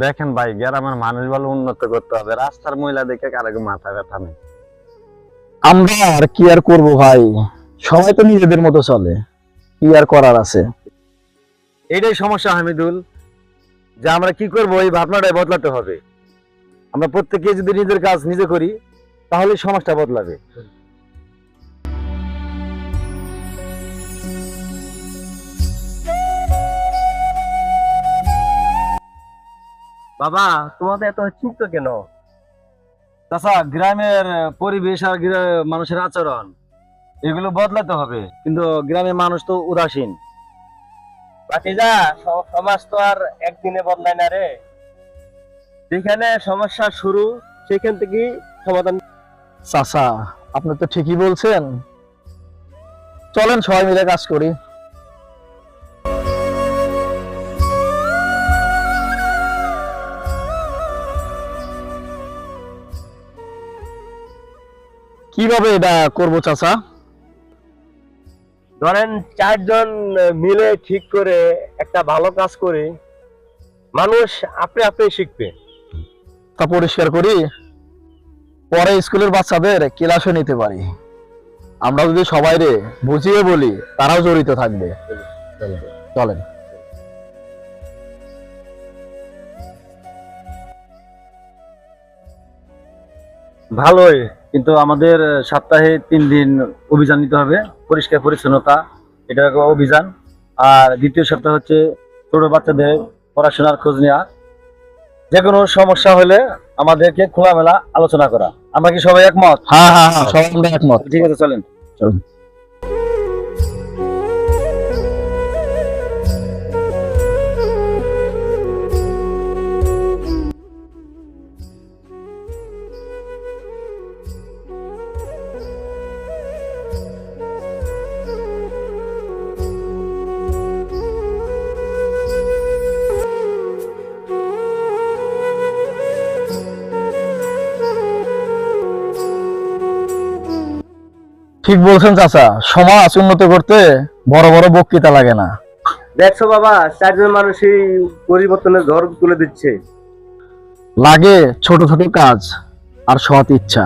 দেখেন ভাই, গ্রামের মানুষ বলে উন্নত করতে হবে, রাস্তার ময়লা দেখে কারো মাথা ব্যথা নেই। আমরা আর কি আর করবো ভাই, সবাই তো নিজেদের মতো চলে, কি আর করার আছে। এটাই সমস্যা হামিদুল, যে আমরা কি করব এই ভাবনাটাই বদলাতে হবে। আমরা প্রত্যেকে যদি নিজের কাজ নিজে করি তাহলে সমাজটা বদলাবে। বাবা, তোমাদের এত চিন্তা কেন? চাচা, গ্রামের পরিবেশ আর মানুষের আচরণ এগুলো বদলাতে হবে, কিন্তু গ্রামের মানুষ তো উদাসীন। ভাতিজা, সমাজ তো আর একদিনে বদলায় না রে। যেখানে সমস্যা শুরু সেখান থেকেই সমাধান। চাচা, আপনি তো ঠিকই বলছেন, চলেন সবাই মিলে কাজ করি। কিভাবে এটা করবো চাচা? ধরেন 4 জন মিলে ঠিক করে একটা ভালো কাজ করে মানুষ আপনি আপনি শিখবে। তা পরিষ্কার করি, পরে স্কুলের বাচ্চাদের ক্লাসে নিতে পারি। আমরা যদি সবাই রে বুঝিয়ে বলি, তারাও জড়িত থাকবে। চলেন। ভালোই, কিন্তু আমাদের সপ্তাহে 3 দিন অভিযান নিতে হবে, পরিষ্কার পরিচ্ছন্নতা, এটা একটা অভিযান। আর দ্বিতীয় সপ্তাহ হচ্ছে ছোট বাচ্চাদের পড়াশোনার খোঁজ নেওয়া। যে কোনো সমস্যা হলে আমাদেরকে খোলামেলা আলোচনা করা। আমরা কি সবাই একমত? হ্যাঁ হ্যাঁ হ্যাঁ, সবাই আমরা একমত। ঠিক আছে, চলেন। চলুন। ঠিক বলছেন চাচা, সমাজ উন্নত করতে বড় বড় বক্তৃতা লাগে না। দেখছো বাবা, 4 জন মানুষই পরিবর্তনের ঝড় তুলে দিচ্ছে। লাগে ছোট ছোট কাজ আর সৎ ইচ্ছা।